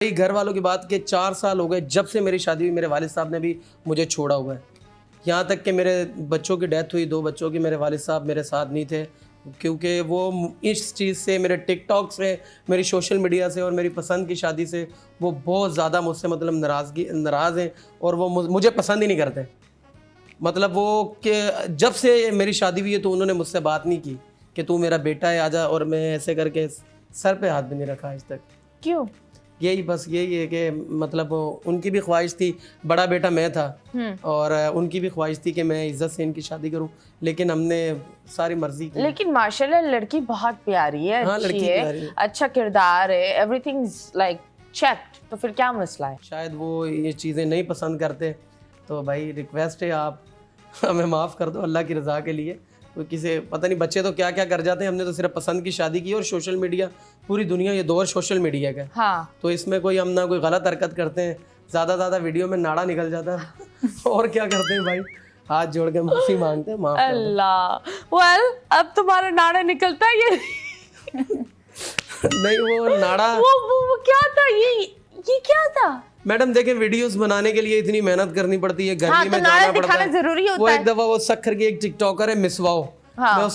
घर वालों की बात के 4 साल हो गए जब से मेरी शादी हुई। मेरे वालिद साहब ने भी मुझे छोड़ा हुआ है। यहाँ तक कि मेरे बच्चों की डेथ हुई, 2 बच्चों की, मेरे वालिद साहब मेरे साथ नहीं थे क्योंकि वो इस चीज़ से, मेरे टिकटॉक से, मेरी सोशल मीडिया से और मेरी पसंद की शादी से वो बहुत ज़्यादा मुझसे मतलब नाराज़ हैं और वो मुझे पसंद ही नहीं करते। मतलब वो कि जब से मेरी शादी हुई है तो उन्होंने मुझसे बात नहीं की कि तू मेरा बेटा है आजा, और मैं ऐसे करके सर पे हाथ भी नहीं रखा आज तक। क्यों? यही बस यही है कि मतलब उनकी भी ख्वाहिश थी, बड़ा बेटा मैं था और उनकी भी ख्वाहिश थी कि मैं इज्जत से इनकी शादी करूं, लेकिन हमने सारी मर्जी की। लेकिन माशाल्लाह लड़की बहुत प्यारी है, हाँ, अच्छी लड़की है, प्यारी है। अच्छा किरदार है, एवरीथिंग लाइक चेक्ड। तो फिर क्या मसला है? शायद वो ये चीज़ें नहीं पसंद करते, तो भाई रिक्वेस्ट है आप हमें माफ़ कर दो अल्लाह की रज़ा के लिए। तो किसी पता नहीं बच्चे तो क्या क्या कर जाते हैं। हमने तो सिर्फ पसंद की शादी की और सोशल मीडिया, पूरी दुनिया ये दौर सोशल मीडिया का है। हाँ, तो इसमें कोई हम ना कोई गलत हरकत करते हैं, ज़्यादा वीडियो में नाड़ा निकल जाता है और क्या करते हैं भाई, हाथ जोड़ के माफ़ी मांगते हैं, माफ़ कर दो। अल्लाह। वेल, अब तुम्हारा नाड़ा निकलता है ये नहीं वो नाड़ा वो क्या था? ये क्या था? मैडम देखें, वीडियोस बनाने के लिए इतनी मेहनत करनी पड़ती है, गर्मी हाँ, तो में नाड़ा जाना पड़ता दिखाना है। जरूरी होता वो है। एक दफ़ा वो सखर की एक टिकटॉकर है मिसवाओ, हाँ। मैं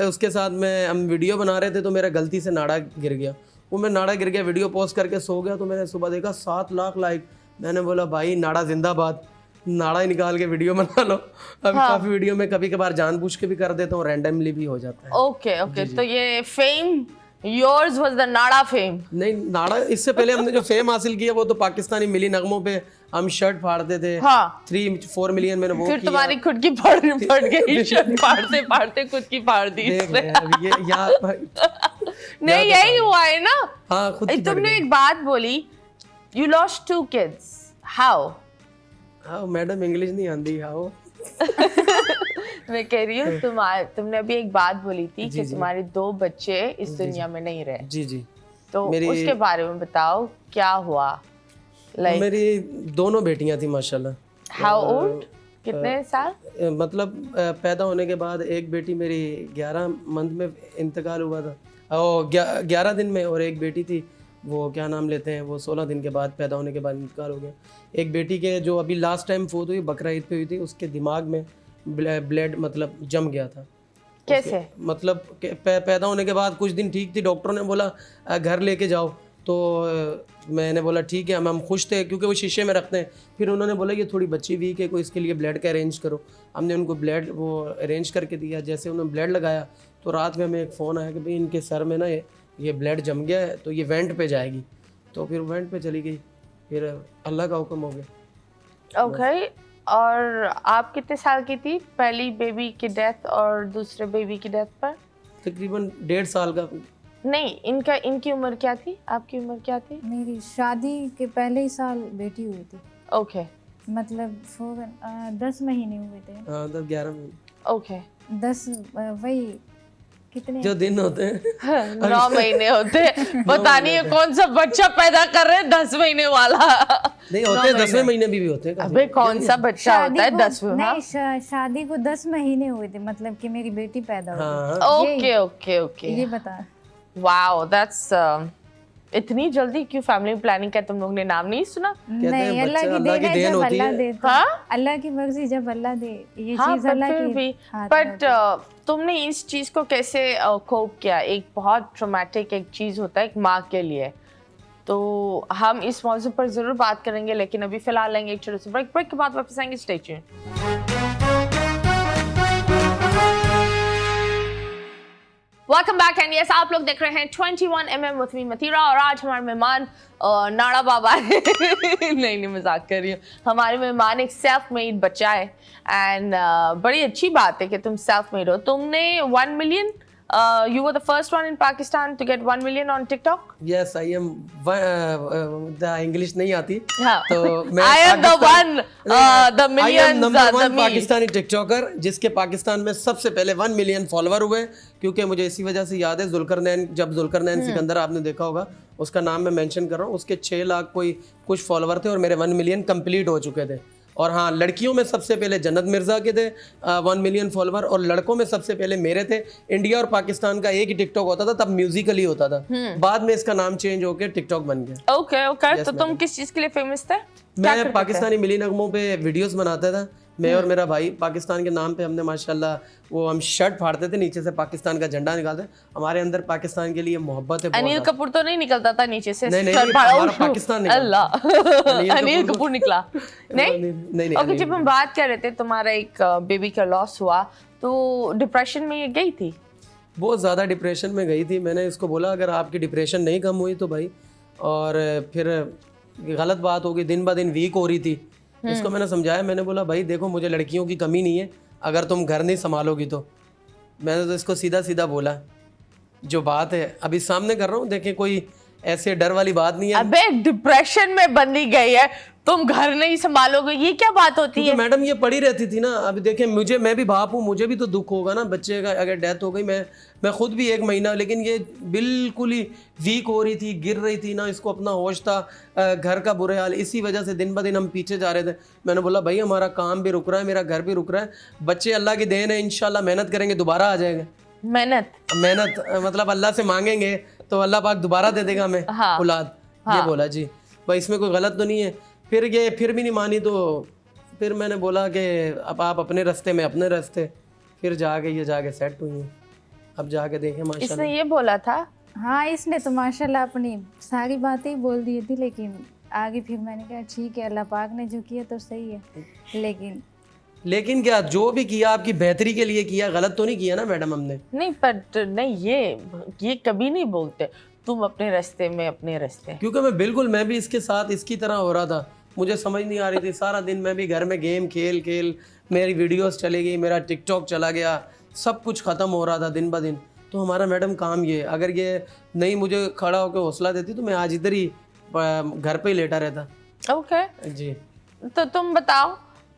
उसके साथ में हम वीडियो बना रहे थे तो मेरा गलती से नाड़ा गिर गया। वो मैं नाड़ा गिर गया, वीडियो पोस्ट करके सो गया तो मैंने सुबह देखा 7 लाख लाइक। मैंने बोला भाई नाड़ा जिंदाबाद, नाड़ा ही निकाल के वीडियो बना लो। अभी काफ़ी वीडियो में कभी कभार जानबूझ के भी कर देता हूँ, रैंडमली भी हो जाता है। ओके, तो ये फेम योर्स वाज द नाड़ा फेम। नहीं, नाड़ा इससे पहले हमने जो फेम हासिल किया वो तो पाकिस्तानी मिली नगमों पे हम शर्ट फाड़ते थे। हाँ। 3-4 मिलियन मैंने वो फिर किया। तुम्हारी खुद की फट गई, शर्ट फाड़ते खुद की फाड़ दी। देख रहे हैं अभी ये यहाँ नहीं, यही हुआ है ना? हाँ, खुद की फट तुमने गई। एक बात बोली, you lost 2 kids. How? हाँ मैडम, इंग्लिश नहीं आती। हाँ मैं कह रही हूँ तुमने अभी एक बात बोली थी कि तुम्हारे 2 बच्चे इस दुनिया में नहीं रहे, जी तो उसके बारे में बताओ क्या हुआ? लाइक मेरी 2 बेटियां थी माशाल्लाह। How old? कितने साल? मतलब पैदा होने के बाद एक बेटी मेरी 11 मंथ में इंतकाल हुआ था, और 11 दिन में, और एक बेटी थी वो क्या नाम लेते हैं, वो 16 दिन के बाद, पैदा होने के बाद इंतकाल हो गया। एक बेटी के जो अभी लास्ट टाइम फोत हुई बकरा ईद पे हुई थी, उसके दिमाग में ब्लड मतलब जम गया था। कैसे? मतलब पैदा होने के बाद कुछ दिन ठीक थी, डॉक्टरों ने बोला घर लेके जाओ, तो मैंने बोला ठीक है। हम खुश थे क्योंकि वो शीशे में रखते हैं। फिर उन्होंने बोला ये थोड़ी बच्ची वीक है, कोई इसके लिए ब्लड का अरेंज करो। हमने उनको ब्लड वो अरेंज करके दिया। जैसे उन्होंने ब्लड लगाया तो रात में हमें एक फ़ोन आया कि भाई इनके सर में ना ये ब्लड जम गया है, तो ये वेंट पे जाएगी। तो फिर वेंट पे चली गई, फिर अल्लाह का हुक्म हो गया। ओके। और आप कितने साल की थी पहली बेबी की डेथ और दूसरे बेबी की डेथ पर? तकरीबन 1.5 साल का। नहीं, इनकी उम्र क्या थी? आपकी उम्र क्या थी? मेरी शादी के पहले ही साल बेटी हुई थी। ओके, मतलब 10 महीने हुए थे। हाँ, तब 11 में ओके। 10 वही कितने जो दिन होते हैं 9 महीने होते हैं। पता नहीं है कौन सा बच्चा पैदा कर रहे हैं 10 महीने वाला। नहीं होते हैं, 10वें महीने भी होते हैं। अबे कौन सा बच्चा होता है 10वें? नहीं, शादी को 10 महीने हुए थे, मतलब कि मेरी बेटी पैदा हुई। हाँ, ओके। ये बता। वाओ, दैट्स इतनी जल्दी क्यों फैमिली प्लानिंग का तुम लोग ने नाम नहीं सुना? नहीं, अल्लाह की अल्लाह की देन है, देन जब होती अल्लाह है। दे, हाँ? अल्लाह की मर्जी जब अल्लाह दे, ये हाँ, चीज पर अल्लाह फिर की भी हाथ में बट होती है। तुमने इस चीज को कैसे कोप किया? एक बहुत ट्रॉमेटिक एक चीज होता है एक माँ के लिए। तो हम इस मौजू पर जरूर बात करेंगे, लेकिन अभी फिलहाल लेंगे एक छोटे से ब्रेक के बाद वापस आएंगे। Stay tuned. Welcome back and yes, आप लोग देख रहे हैं 21mm विद मी मतीरा, और आज हमारे मेहमान नाड़ा बाबा नहीं मजाक कर रही हूँ। हमारे मेहमान एक सेल्फ मेड बच्चा है एंड बड़ी अच्छी बात है कि तुम सेल्फ मेड हो। तुमने 1 million, you were the first one in Pakistan to get 1 million on TikTok? Yes, I am the English नहीं आती। हाँ। तो मैं I am the one, the millions, I am number the 1 me. Pakistani TikToker जिसके पाकिस्तान में सबसे पहले 1 मिलियन फॉलोवर हुए। क्योंकि मुझे इसी वजह से याद है जुल्करनैन, जब जुल्करनैन सिकंदर आपने देखा होगा, उसका नाम मैं मेंशन कर रहा हूँ, उसके 6 लाख कोई कुछ फॉलोवर थे और मेरे 1 मिलियन कंप्लीट हो चुके थे। और हाँ, लड़कियों में सबसे पहले जन्नत मिर्ज़ा के थे 1 मिलियन फॉलोवर, और लड़कों में सबसे पहले मेरे थे। इंडिया और पाकिस्तान का एक ही टिकटॉक होता था, तब म्यूजिकली होता था, बाद में इसका नाम चेंज होकर टिकटॉक बन गया। ओके ओके, तो तुम किस चीज के लिए फेमस थे? मैं पाकिस्तानी मिली नगमों पे वीडियोस बनाता था, मैं और मेरा भाई। पाकिस्तान के नाम पे हमने माशाल्लाह वो हम शर्ट फाड़ते थे, नीचे से पाकिस्तान का झंडा निकालते। हमारे अंदर पाकिस्तान के लिए मोहब्बत है बहुत अनिल कपूर तो नहीं निकलता था नीचे से? नहीं, शर्ट हमारा फाड़ा, पाकिस्तान निकला। अल्लाह, अनिल कपूर निकला। नहीं नहीं ओके, जब हम बात कर रहे थे तुम्हारा एक बेबी का लॉस हुआ, तो डिप्रेशन में ये गई थी? बहुत ज़्यादा डिप्रेशन में गई थी। मैंने इसको बोला अगर आपकी डिप्रेशन नहीं कम हुई तो भाई, और फिर गलत बात होगी, दिन ब दिन वीक हो रही थी। इसको मैंने समझाया, मैंने बोला भाई देखो मुझे लड़कियों की कमी नहीं है, अगर तुम घर नहीं संभालोगी तो। मैंने तो इसको सीधा सीधा बोला, जो बात है अभी सामने कर रहा हूँ, देखें कोई ऐसे डर वाली बात नहीं है। अबे डिप्रेशन में बंदी गई है, तुम घर नहीं संभालोगे, ये क्या बात होती है? मैडम ये पड़ी रहती थी ना। अभी देखें मुझे, मैं भी बाप हूँ, मुझे भी तो दुख होगा ना बच्चे का अगर डेथ हो गई। मैं खुद भी 1 महीना, लेकिन ये बिल्कुल ही वीक हो रही थी, गिर रही थी ना, इसको अपना होश था, घर का बुरे हाल। इसी वजह से दिन ब दिन हम पीछे जा रहे थे। मैंने बोला भाई हमारा काम भी रुक रहा है, मेरा घर भी रुक रहा है, बच्चे अल्लाह की देन है, इंशाल्लाह मेहनत करेंगे दोबारा आ जाएंगे। मेहनत मतलब अल्लाह से मांगेंगे तो अल्लाह पाक दोबारा दे देगा हमें औलाद। ये बोला जी भाई, इसमें कोई गलत तो नहीं है। फिर भी नहीं मानी, तो फिर मैंने बोला कि अब आप अपने रास्ते में अपने रास्ते, फिर ये जाके सेट हुई हैं। अब जाके देखें माशाल्लाह। इसने ये बोला था? हाँ, इसने तो माशाल्लाह अपनी सारी बातें ही बोल दी थी, लेकिन आगे फिर मैंने कहा ठीक है, अल्लाह पाक ने जो किया तो सही है। लेकिन क्या जो भी किया आपकी बेहतरी के लिए किया, गलत तो नहीं किया ना मैडम हमने। नहीं, पर नहीं, ये कभी नहीं बोलते तुम अपने रास्ते में अपने रास्ते। क्योंकि मैं भी इसके साथ इसकी तरह हो रहा था, मुझे समझ नहीं आ रही थी। सारा दिन मैं भी घर में गेम खेल मेरी वीडियोस चली गई, मेरा टिकटॉक चला गया, सब कुछ ख़त्म हो रहा था दिन ब दिन। तो हमारा मैडम काम ये, अगर ये नहीं मुझे खड़ा होकर हौसला देती तो मैं आज इधर ही घर पे ही लेटा रहता। ओके जी, तो तुम बताओ,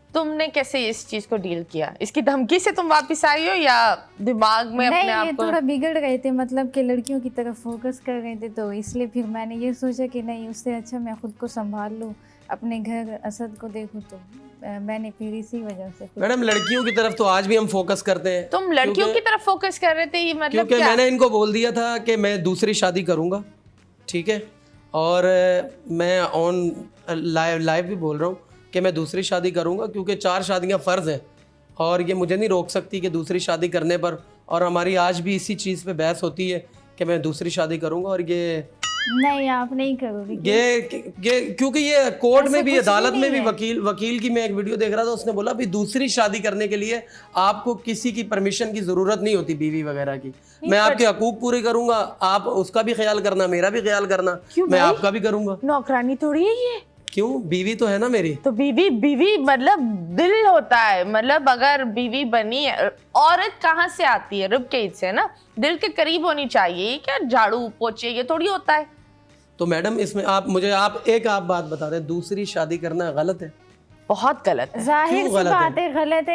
तुमने कैसे इस चीज को डील किया? इसकी धमकी से तुम वापस आई हो या दिमाग में अपने आप को? थोड़ा बिगड़ गए थे, मतलब कि लड़कियों की तरफ फोकस कर रहे थे, तो इसलिए फिर मैंने ये सोचा कि नहीं, उससे अच्छा मैं खुद को संभाल लूँ, अपने घर असद को देखूँ। तो मैंने फिर इसी वजह से। मैडम लड़कियों की तरफ तो आज भी हम फोकस करते हैं। तुम लड़कियों की तरफ फोकस कर रहे थे, ये मतलब क्योंकि क्या? मैंने इनको बोल दिया था कि मैं दूसरी शादी करूँगा, ठीक है, और मैं ऑन लाइव भी बोल रहा हूँ कि मैं दूसरी शादी करूँगा, क्योंकि 4 शादियाँ फ़र्ज़ हैं और ये मुझे नहीं रोक सकती कि दूसरी शादी करने पर। और हमारी आज भी इसी चीज़ पे बहस होती है कि मैं दूसरी शादी करूँगा, और ये नहीं, आप नहीं करोगे क्योंकि ये कोर्ट में भी, अदालत में भी, वकील की मैं एक वीडियो देख रहा था, उसने बोला भी दूसरी शादी करने के लिए आपको किसी की परमिशन की ज़रूरत नहीं होती, बीवी वगैरह की। मैं आपके हकूक पूरे करूँगा, आप उसका भी ख्याल करना, मेरा भी ख्याल करना, मैं आपका भी करूँगा। नौकरानी थोड़ी है ये। क्यों, बीवी तो है ना मेरी। तो बीवी मतलब दिल होता है, मतलब अगर बीवी बनी है, औरत कहाँ से आती है? रिब केज से ना, दिल के करीब होनी चाहिए। क्या झाड़ू पोछे ये थोड़ी होता है। तो मैडम इसमें आप बात बता दें, दूसरी शादी करना गलत है? बहुत गलत है। जाहिर सी बात है, गलत है।